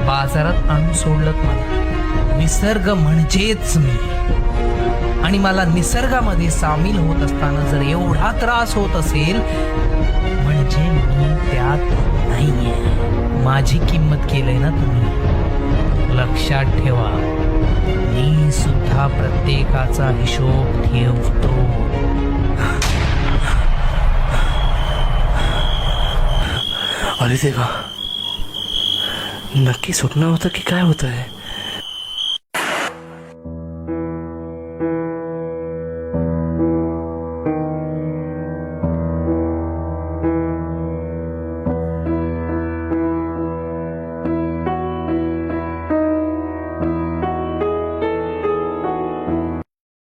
बाजारात आणून सोडलं मला. निसर्ग म्हणजेच मी. आणि मला निसर्गामध्ये सामील होत असताना जर एवढा त्रास होत असेल म्हणजे मी त्यात नाहीये. माझी किंमत केलंय ना तुम्ही. लक्षात ठेवा, मी सुद्धा प्रत्येकाचा हिशोब ठेवतो. अरे देवा, नक्की स्वप्न होतं की काय होतंय?